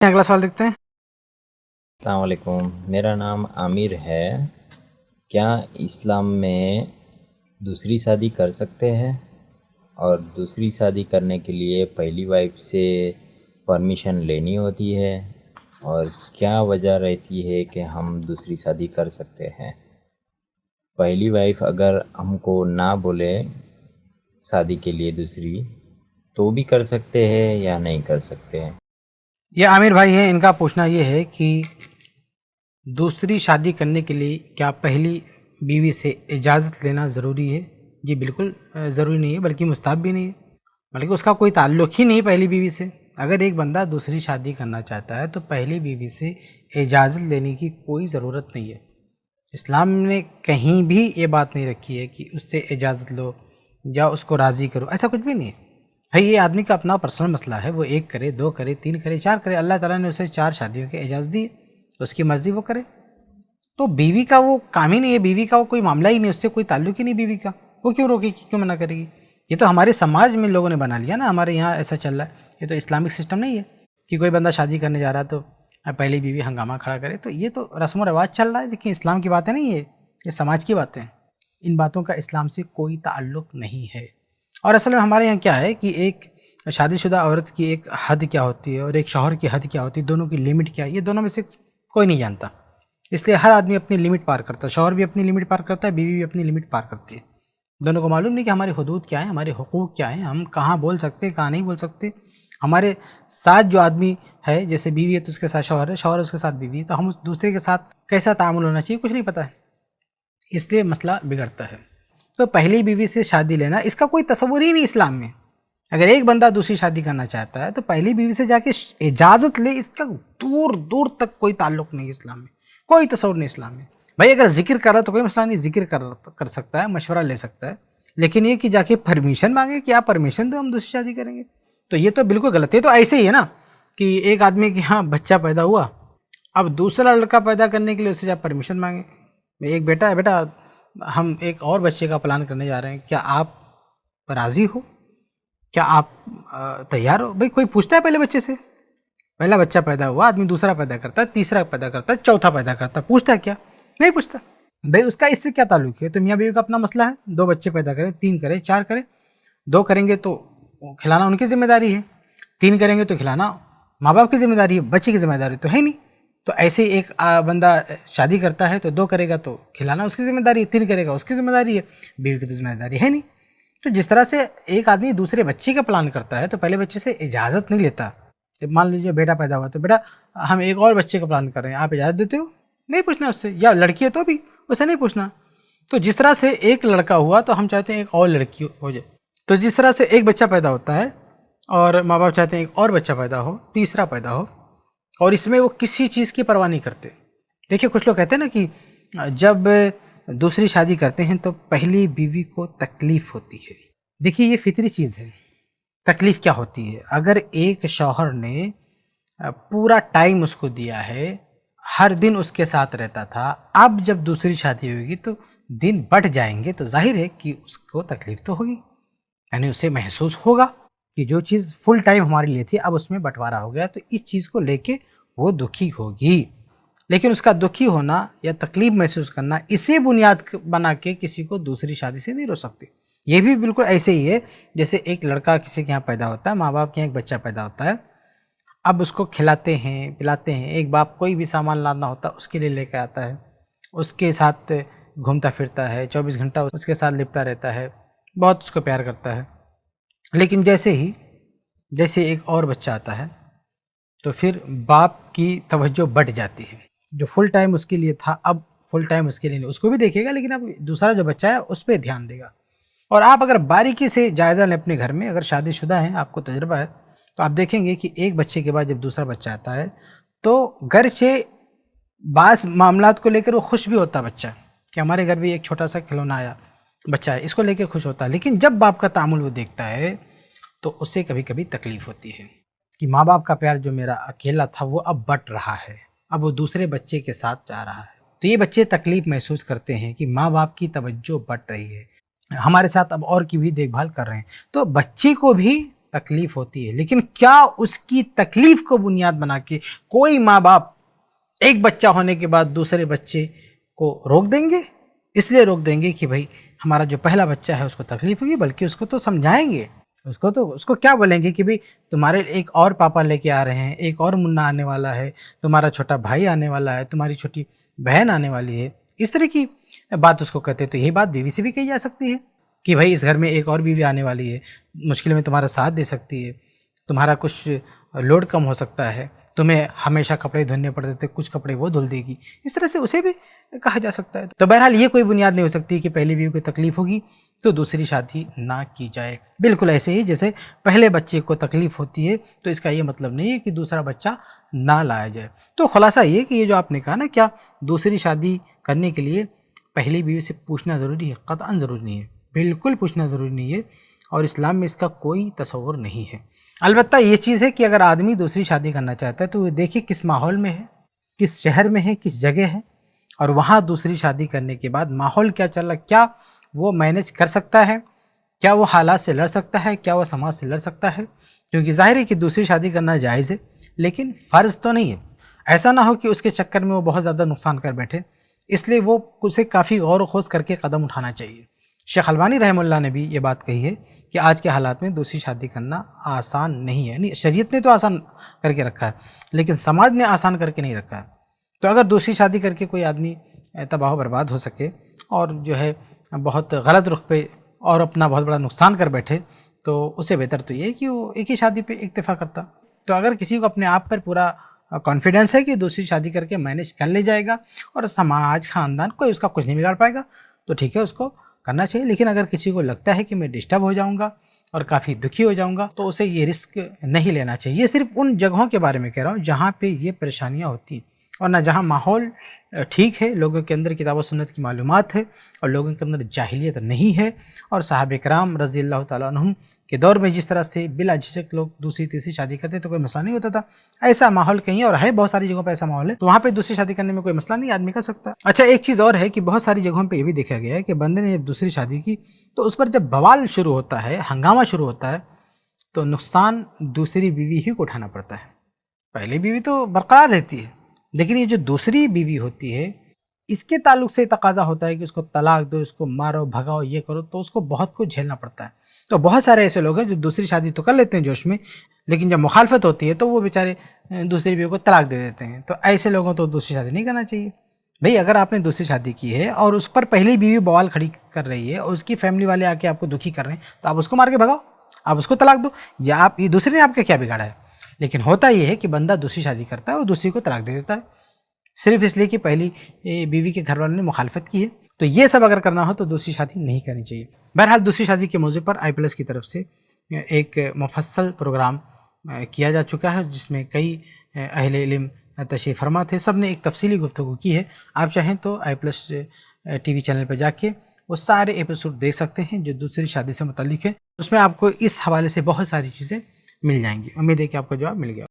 اگلا سوال دیکھتے ہیں۔ السلام علیکم، میرا نام عامر ہے۔ کیا اسلام میں دوسری شادی کر سکتے ہیں؟ اور دوسری شادی کرنے کے لیے پہلی وائف سے پرمیشن لینی ہوتی ہے؟ اور کیا وجہ رہتی ہے کہ ہم دوسری شادی کر سکتے ہیں؟ پہلی وائف اگر ہم کو نہ بولے شادی کے لیے دوسری، تو بھی کر سکتے ہیں یا نہیں کر سکتے ہیں؟ یہ عامر بھائی ہیں، ان کا پوچھنا یہ ہے کہ دوسری شادی کرنے کے لیے کیا پہلی بیوی سے اجازت لینا ضروری ہے؟ جی بالکل ضروری نہیں ہے، بلکہ مستحب بھی نہیں ہے، بلکہ اس کا کوئی تعلق ہی نہیں پہلی بیوی سے۔ اگر ایک بندہ دوسری شادی کرنا چاہتا ہے تو پہلی بیوی سے اجازت لینے کی کوئی ضرورت نہیں ہے۔ اسلام نے کہیں بھی یہ بات نہیں رکھی ہے کہ اس سے اجازت لو یا اس کو راضی کرو، ایسا کچھ بھی نہیں ہے۔ بھائی یہ آدمی کا اپنا پرسنل مسئلہ ہے، وہ 1 کرے 2 کرے 3 کرے 4 کرے، اللہ تعالیٰ نے اسے 4 شادیوں کی اجازت دی ہے، تو اس کی مرضی وہ کرے۔ تو بیوی کا وہ کام ہی نہیں ہے، بیوی کا وہ کوئی معاملہ ہی نہیں، اس سے کوئی تعلق ہی نہیں بیوی کا، وہ کیوں روکے گی، کیوں منع کرے گی؟ یہ تو ہمارے سماج میں لوگوں نے بنا لیا نا، ہمارے یہاں ایسا چل رہا ہے۔ یہ تو اسلامک سسٹم نہیں ہے کہ کوئی بندہ شادی کرنے جا رہا ہے تو پہلی بیوی ہنگامہ کھڑا کرے، تو یہ تو رسم و رواج چل رہا ہے، لیکن اسلام کی باتیں نہیں ہے، یہ سماج کی باتیں ہیں۔ ان باتوں کا اسلام سے کوئی تعلق نہیں ہے۔ اور اصل میں ہمارے یہاں کیا ہے کہ ایک شادی شدہ عورت کی ایک حد کیا ہوتی ہے اور ایک شوہر کی حد کیا ہوتی ہے، دونوں کی لمٹ کیا ہے، یہ دونوں میں سے کوئی نہیں جانتا۔ اس لیے ہر آدمی اپنی لمٹ پار کرتا ہے، شوہر بھی اپنی لمٹ پار کرتا ہے، بیوی بھی اپنی لمٹ پار کرتی ہے۔ دونوں کو معلوم نہیں کہ ہماری حدود کیا ہیں، ہمارے حقوق کیا ہیں، ہم کہاں بول سکتے ہیں کہاں نہیں بول سکتے۔ ہمارے ساتھ جو آدمی ہے، جیسے بیوی ہے تو اس کے ساتھ شوہر ہے، شوہر اس کے ساتھ بیوی ہے، تو ہم اس دوسرے کے ساتھ کیسا تعامل ہونا چاہیے کچھ نہیں پتہ ہے، اس لیے مسئلہ بگڑتا ہے۔ تو پہلی بیوی سے شادی لینا اس کا کوئی تصور ہی نہیں اسلام میں۔ اگر ایک بندہ دوسری شادی کرنا چاہتا ہے تو پہلی بیوی سے جا کے اجازت لے، اس کا دور دور تک کوئی تعلق نہیں ہے اسلام میں، کوئی تصور نہیں اسلام میں۔ بھائی اگر ذکر کر رہا تو کوئی مسئلہ نہیں، ذکر کر سکتا ہے، مشورہ لے سکتا ہے، لیکن یہ کہ جا کے پرمیشن مانگے کہ آپ پرمیشن دو ہم دوسری شادی کریں گے، تو یہ تو بالکل غلط ہے۔ تو ایسے ہی ہے نا کہ ایک آدمی کے ہاں بچہ پیدا ہوا، اب دوسرا لڑکا پیدا کرنے کے لیے اس سے جب پرمیشن مانگے، ایک بیٹا ہے، بیٹا ہم ایک اور بچے کا پلان کرنے جا رہے ہیں، کیا آپ راضی ہو، کیا آپ تیار ہو؟ بھائی کوئی پوچھتا ہے پہلے بچے سے؟ پہلا بچہ پیدا ہوا، آدمی دوسرا پیدا کرتا ہے، تیسرا پیدا کرتا ہے، چوتھا پیدا کرتا ہے، پوچھتا ہے کیا؟ نہیں پوچھتا۔ بھائی اس کا اس سے کیا تعلق ہے؟ تو میاں بیوی کا اپنا مسئلہ ہے، 2 بچے پیدا کریں، 3 کریں، 4 کریں، 2 کریں گے تو کھلانا ان کی ذمہ داری ہے، 3 کریں گے تو کھلانا ماں باپ کی ذمہ داری ہے، بچے کی ذمہ داری تو ہے نہیں۔ تو ایسے ایک بندہ شادی کرتا ہے تو 2 کرے گا تو کھلانا اس کی ذمہ داری ہے، 3 کرے گا اس کی ذمہ داری ہے، بیوی کی تو ذمہ داری ہے نہیں۔ تو جس طرح سے ایک آدمی دوسرے بچے کا پلان کرتا ہے تو پہلے بچے سے اجازت نہیں لیتا۔ مان لیجیے بیٹا پیدا ہوا تو بیٹا ہم ایک اور بچے کا پلان کر رہے ہیں، آپ اجازت دیتے ہو؟ نہیں پوچھنا اس سے، یا لڑکی ہے تو بھی اسے نہیں پوچھنا۔ تو جس طرح سے ایک لڑکا ہوا تو ہم چاہتے ہیں ایک اور لڑکی ہو جائے، تو جس طرح سے ایک بچہ پیدا ہوتا ہے اور ماں باپ چاہتے ہیں ایک اور بچہ پیدا ہو، تیسرا پیدا ہو، اور اس میں وہ کسی چیز کی پرواہ نہیں کرتے۔ دیکھیے کچھ لوگ کہتے ہیں نا کہ جب دوسری شادی کرتے ہیں تو پہلی بیوی کو تکلیف ہوتی ہے۔ دیکھیے یہ فطری چیز ہے، تکلیف کیا ہوتی ہے؟ اگر ایک شوہر نے پورا ٹائم اس کو دیا ہے، ہر دن اس کے ساتھ رہتا تھا، اب جب دوسری شادی ہوگی تو دن بڑھ جائیں گے، تو ظاہر ہے کہ اس کو تکلیف تو ہوگی، یعنی اسے محسوس ہوگا کہ جو چیز فل ٹائم ہمارے لیے تھی اب اس میں بٹوارا ہو گیا، تو اس چیز کو لے کے وہ دکھی ہوگی۔ لیکن اس کا دکھی ہونا یا تکلیف محسوس کرنا اسے بنیاد بنا کے کسی کو دوسری شادی سے نہیں روک سکتی۔ یہ بھی بالکل ایسے ہی ہے جیسے ایک لڑکا کسی کے یہاں پیدا ہوتا ہے، ماں باپ کے یہاں ایک بچہ پیدا ہوتا ہے، اب اس کو کھلاتے ہیں پلاتے ہیں، ایک باپ کوئی بھی سامان لانا ہوتا ہے اس کے لیے لے کے آتا ہے، اس کے ساتھ گھومتا پھرتا ہے، 24 گھنٹہ اس کے ساتھ لپٹا رہتا ہے، بہت اس کو پیار کرتا ہے۔ لیکن جیسے ایک اور بچہ آتا ہے تو پھر باپ کی توجہ بڑھ جاتی ہے، جو فل ٹائم اس کے لیے تھا اب فل ٹائم اس کے لیے نہیں، اس کو بھی دیکھے گا لیکن اب دوسرا جو بچہ ہے اس پہ دھیان دے گا۔ اور آپ اگر باریکی سے جائزہ لیں اپنے گھر میں، اگر شادی شدہ ہیں آپ کو تجربہ ہے، تو آپ دیکھیں گے کہ ایک بچے کے بعد جب دوسرا بچہ آتا ہے تو گرچہ بعض معاملات کو لے کر وہ خوش بھی ہوتا بچہ کہ ہمارے گھر بھی ایک چھوٹا سا کھلونا آیا بچہ ہے، اس کو لے کے خوش ہوتا ہے، لیکن جب باپ کا تعامل وہ دیکھتا ہے تو اسے کبھی کبھی تکلیف ہوتی ہے کہ ماں باپ کا پیار جو میرا اکیلا تھا وہ اب بٹ رہا ہے، اب وہ دوسرے بچے کے ساتھ جا رہا ہے۔ تو یہ بچے تکلیف محسوس کرتے ہیں کہ ماں باپ کی توجہ بٹ رہی ہے، ہمارے ساتھ اب اور کی بھی دیکھ بھال کر رہے ہیں، تو بچے کو بھی تکلیف ہوتی ہے، لیکن کیا اس کی تکلیف کو بنیاد بنا کے کوئی ماں باپ ایک بچہ ہونے کے بعد دوسرے بچے کو روک دیں گے؟ اس لیے روک دیں گے کہ بھائی ہمارا جو پہلا بچہ ہے اس کو تکلیف ہوگی، بلکہ اس کو تو سمجھائیں گے، اس کو کیا بولیں گے کہ بھائی تمہارے ایک اور پاپا لے کے آ رہے ہیں، ایک اور منا آنے والا ہے، تمہارا چھوٹا بھائی آنے والا ہے، تمہاری چھوٹی بہن آنے والی ہے، اس طرح کی بات اس کو کہتے ہیں۔ تو یہی بات بیوی سے بھی کہی جا سکتی ہے کہ بھائی اس گھر میں ایک اور بیوی آنے والی ہے، مشکل میں تمہارا ساتھ دے سکتی ہے، تمہارا کچھ لوڈ کم ہو سکتا ہے، تمہیں ہمیشہ کپڑے دھونے پڑتے تھے، کچھ کپڑے وہ دھل دے گی، اس طرح سے اسے بھی کہا جا سکتا ہے۔ تو بہرحال یہ کوئی بنیاد نہیں ہو سکتی کہ پہلی بیوی کو تکلیف ہوگی تو دوسری شادی نہ کی جائے۔ بالکل ایسے ہی جیسے پہلے بچے کو تکلیف ہوتی ہے تو اس کا یہ مطلب نہیں ہے کہ دوسرا بچہ نہ لایا جائے۔ تو خلاصہ یہ کہ یہ جو آپ نے کہا نا، کیا دوسری شادی کرنے کے لیے پہلی بیوی سے پوچھنا ضروری ہے؟ قطعاً ضروری نہیں ہے، بالکل پوچھنا ضروری نہیں ہے، اور اسلام میں اس کا کوئی تصور نہیں ہے۔ البتہ یہ چیز ہے کہ اگر آدمی دوسری شادی کرنا چاہتا ہے تو وہ دیکھے کس ماحول میں ہے، کس شہر میں ہے، کس جگہ ہے، اور وہاں دوسری شادی کرنے کے بعد ماحول کیا چل رہا ہے، کیا وہ مینج کر سکتا ہے، کیا وہ حالات سے لڑ سکتا ہے، کیا وہ سماج سے لڑ سکتا ہے۔ کیونکہ ظاہر ہے کہ دوسری شادی کرنا جائز ہے، لیکن فرض تو نہیں ہے۔ ایسا نہ ہو کہ اس کے چکر میں وہ بہت زیادہ نقصان کر بیٹھے، اس لیے وہ اسے کافی غور و خوض کر کے قدم اٹھانا چاہیے۔ شیخ البانی رحمہ اللہ نے بھی یہ بات کہی ہے کہ آج کے حالات میں دوسری شادی کرنا آسان نہیں ہے، یعنی شریعت نے تو آسان کر کے رکھا ہے لیکن سماج نے آسان کر کے نہیں رکھا ہے۔ تو اگر دوسری شادی کر کے کوئی آدمی تباہ و برباد ہو سکے اور جو ہے بہت غلط رخ پہ اور اپنا بہت بڑا نقصان کر بیٹھے، تو اسے بہتر تو یہ ہے کہ وہ ایک ہی شادی پہ اکتفا کرتا۔ تو اگر کسی کو اپنے آپ پر پورا کانفیڈنس ہے کہ دوسری شادی کر کے مینیج کر لے جائے گا اور سماج، خاندان، کوئی اس کا کچھ نہیں بگاڑ پائے گا، تو ٹھیک ہے، اس کو کرنا چاہیے۔ لیکن اگر کسی کو لگتا ہے کہ میں ڈسٹرب ہو جاؤں گا اور کافی دکھی ہو جاؤں گا، تو اسے یہ رسک نہیں لینا چاہیے۔ یہ صرف ان جگہوں کے بارے میں کہہ رہا ہوں جہاں پہ یہ پریشانیاں ہوتی ہیں، اور نہ جہاں ماحول ٹھیک ہے، لوگوں کے اندر کتاب و سنت کی معلومات ہے اور لوگوں کے اندر جاہلیت نہیں ہے، اور صحابہ کرام رضی اللہ تعالیٰ عنہم کے دور میں جس طرح سے بلا جھجک لوگ دوسری تیسری شادی کرتے تو کوئی مسئلہ نہیں ہوتا تھا۔ ایسا ماحول کہیں اور ہے، بہت ساری جگہوں پہ ایسا ماحول ہے، تو وہاں پہ دوسری شادی کرنے میں کوئی مسئلہ نہیں، آدمی کر سکتا ہے۔ اچھا، ایک چیز اور ہے کہ بہت ساری جگہوں پہ یہ بھی دیکھا گیا ہے کہ بندے نے جب دوسری شادی کی تو اس پر جب بوال شروع ہوتا ہے، ہنگامہ شروع ہوتا ہے، تو نقصان دوسری بیوی ہی کو اٹھانا پڑتا ہے۔ پہلی بیوی تو برقرار رہتی ہے، لیکن یہ جو دوسری بیوی ہوتی ہے، اس کے تعلق سے تقاضا ہوتا ہے کہ اس کو طلاق دو، اس کو مارو، بھگاؤ، یہ کرو، تو اس کو بہت کچھ جھیلنا پڑتا ہے۔ تو بہت سارے ایسے لوگ ہیں جو دوسری شادی تو کر لیتے ہیں جوش میں، لیکن جب مخالفت ہوتی ہے تو وہ بیچارے دوسری بیوی کو طلاق دے دیتے ہیں۔ تو ایسے لوگوں تو دوسری شادی نہیں کرنا چاہیے۔ بھئی اگر آپ نے دوسری شادی کی ہے اور اس پر پہلی بیوی بوال کھڑی کر رہی ہے اور اس کی فیملی والے آ کے آپ کو دکھی کر رہے ہیں، تو آپ اس کو مار کے بھگاؤ، آپ اس کو طلاق دو، یا آپ، یہ دوسرے نے آپ کا کیا بگاڑا ہے؟ لیکن ہوتا یہ ہے کہ بندہ دوسری شادی کرتا ہے اور دوسری کو طلاق دے دیتا ہے، صرف اس لیے کہ پہلی بیوی کے گھر والوں نے مخالفت کی ہے۔ تو یہ سب اگر کرنا ہو تو دوسری شادی نہیں کرنی چاہیے۔ بہرحال دوسری شادی کے موضوع پر i+ کی طرف سے ایک مفصل پروگرام کیا جا چکا ہے، جس میں کئی اہل علم تشریف فرما تھے، سب نے ایک تفصیلی گفتگو کی ہے۔ آپ چاہیں تو i+ TV چینل پہ جا کے وہ سارے ایپیسوڈ دیکھ سکتے ہیں جو دوسری شادی سے متعلق ہے۔ اس میں آپ کو اس حوالے سے بہت ساری چیزیں مل جائیں گی۔ امید ہے کہ آپ کو جواب مل گیا۔